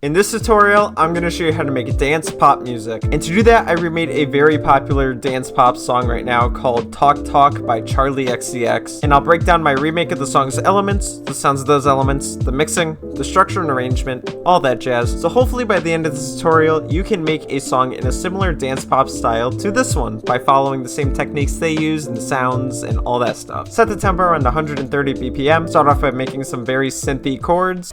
In this tutorial, I'm going to show you how to make dance pop music. And to do that, I remade a very popular dance pop song right now called Talk Talk by Charli XCX. And I'll break down my remake of the song's elements, the sounds of those elements, the mixing, the structure and arrangement, all that jazz. So hopefully by the end of this tutorial, you can make a song in a similar dance pop style to this one by following the same techniques they use and the sounds and all that stuff. Set the tempo around 130 BPM. Start off by making some very synthy chords.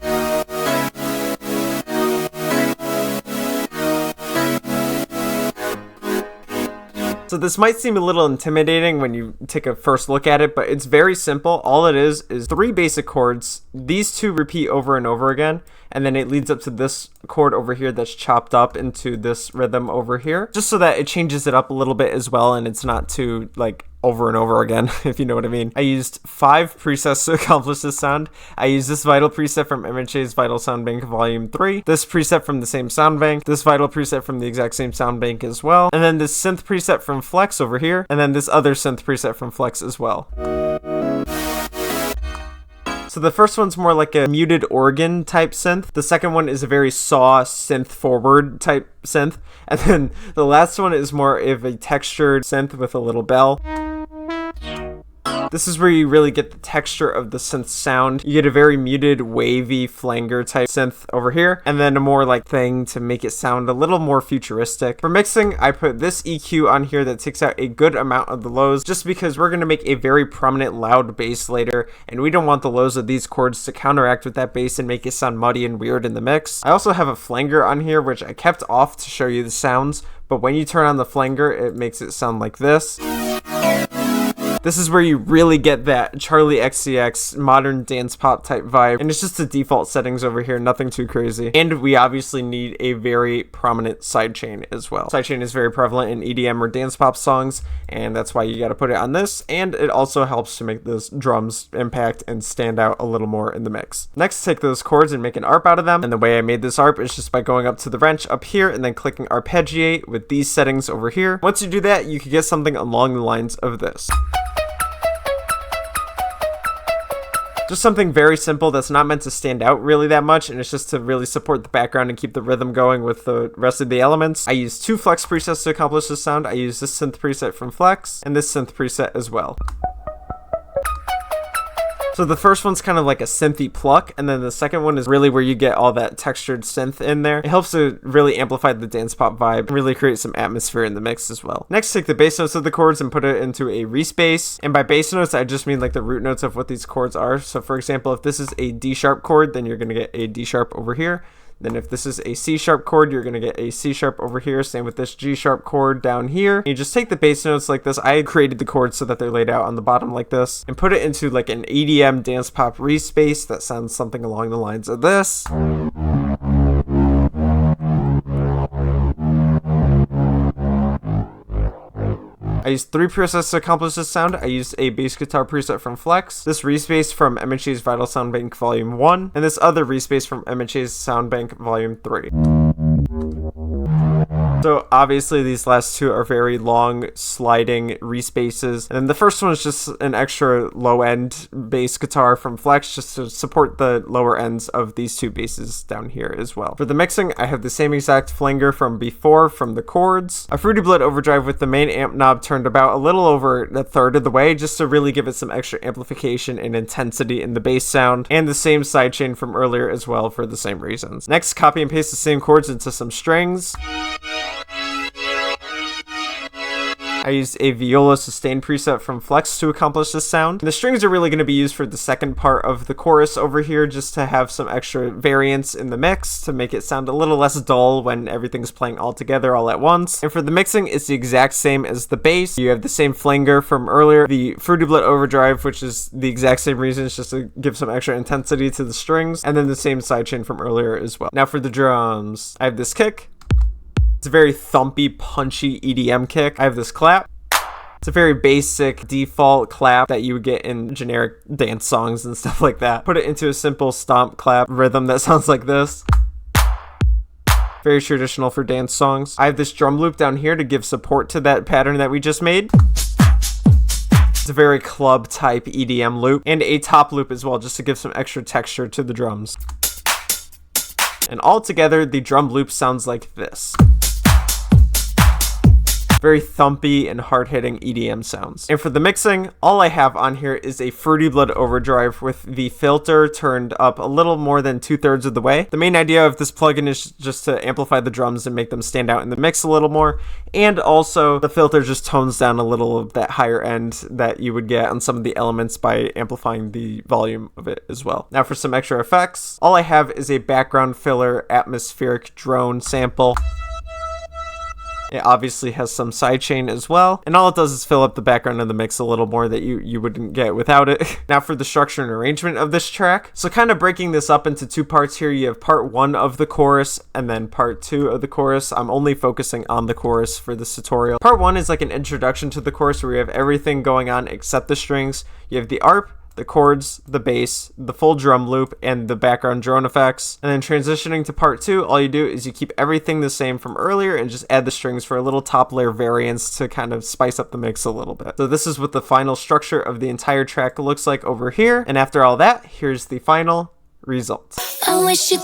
So this might seem a little intimidating when you take a first look at it, but it's very simple. All it is 3 basic chords. These 2 repeat over and over again, and then it leads up to this chord over here that's chopped up into this rhythm over here, just so that it changes it up a little bit as well, and it's not too like over and over again, if you know what I mean. I used 5 presets to accomplish this sound. I used this vital preset from MHA's Vital Sound Bank Volume 3, this preset from the same sound bank, this vital preset from the exact same sound bank as well, and then this synth preset from Flex over here, and then this other synth preset from Flex as well. So the first one's more like a muted organ type synth. The second one is a very saw synth forward type synth. And then the last one is more of a textured synth with a little bell. This is where you really get the texture of the synth sound. You get a very muted, wavy, flanger type synth over here, and then a more like thing to make it sound a little more futuristic. For mixing, I put this EQ on here that takes out a good amount of the lows, just because we're going to make a very prominent loud bass later, and we don't want the lows of these chords to counteract with that bass and make it sound muddy and weird in the mix. I also have a flanger on here, which I kept off to show you the sounds, but when you turn on the flanger, it makes it sound like this. This is where you really get that Charli XCX modern dance pop type vibe, and it's just the default settings over here, nothing too crazy. And we obviously need a very prominent sidechain as well. Sidechain is very prevalent in EDM or dance pop songs, and that's why you got to put it on this, and it also helps to make those drums impact and stand out a little more in the mix. Next, take those chords and make an ARP out of them, and the way I made this ARP is just by going up to the wrench up here and then clicking arpeggiate with these settings over here. Once you do that, you can get something along the lines of this. Just something very simple that's not meant to stand out really that much, and it's just to really support the background and keep the rhythm going with the rest of the elements. I used 2 Flex presets to accomplish this sound. I used this synth preset from Flex and this synth preset as well. So the first one's kind of like a synthy pluck, and then the second one is really where you get all that textured synth in there. It helps to really amplify the dance pop vibe and really create some atmosphere in the mix as well. Next, take the bass notes of the chords and put it into a respace. And by bass notes, I just mean like the root notes of what these chords are. So for example, if this is a D sharp chord, then you're going to get a D sharp over here. Then if this is a C sharp chord, you're going to get a C sharp over here. Same with this G sharp chord down here. You just take the bass notes like this. I created the chords so that they're laid out on the bottom like this, and put it into like an EDM dance pop respace that sounds something along the lines of this. I used 3 presets to accomplish this sound. I used a bass guitar preset from Flex, this respace from MHA's Vital Sound Bank Volume 1, and this other respace from MHA's Sound Bank Volume 3. So obviously these last 2 are very long sliding respaces, and then the first one is just an extra low end bass guitar from Flex just to support the lower ends of these 2 basses down here as well. For the mixing, I have the same exact flanger from before from the chords, a Fruity Blood overdrive with the main amp knob turned about a little over a third of the way just to really give it some extra amplification and intensity in the bass sound, and the same sidechain from earlier as well for the same reasons. Next, copy and paste the same chords into some strings. I used a viola sustain preset from Flex to accomplish this sound. And the strings are really going to be used for the second part of the chorus over here, just to have some extra variance in the mix to make it sound a little less dull when everything's playing all together all at once. And for the mixing, it's the exact same as the bass. You have the same flanger from earlier, the Fruity Blood overdrive, which is the exact same reason, it's just to give some extra intensity to the strings, and then the same sidechain from earlier as well. Now for the drums, I have this kick. It's a very thumpy, punchy EDM kick. I have this clap. It's a very basic default clap that you would get in generic dance songs and stuff like that. Put it into a simple stomp clap rhythm that sounds like this. Very traditional for dance songs. I have this drum loop down here to give support to that pattern that we just made. It's a very club type EDM loop, and a top loop as well, just to give some extra texture to the drums. And all together, the drum loop sounds like this. Very thumpy and hard-hitting EDM sounds. And for the mixing, all I have on here is a Fruity Blood overdrive with the filter turned up a little more than 2/3 of the way. The main idea of this plugin is just to amplify the drums and make them stand out in the mix a little more. And also, the filter just tones down a little of that higher end that you would get on some of the elements by amplifying the volume of it as well. Now for some extra effects, all I have is a background filler atmospheric drone sample. It obviously has some sidechain as well, and all it does is fill up the background of the mix a little more that you wouldn't get without it. Now for the structure and arrangement of this track. So kind of breaking this up into two parts here, you have part 1 of the chorus and then part 2 of the chorus. I'm only focusing on the chorus for this tutorial. Part 1 is like an introduction to the chorus where you have everything going on except the strings. You have the ARP, the chords, the bass, the full drum loop, and the background drone effects. And then transitioning to part 2, all you do is you keep everything the same from earlier and just add the strings for a little top layer variance to kind of spice up the mix a little bit. So this is what the final structure of the entire track looks like over here. And after all that, here's the final result. I wish you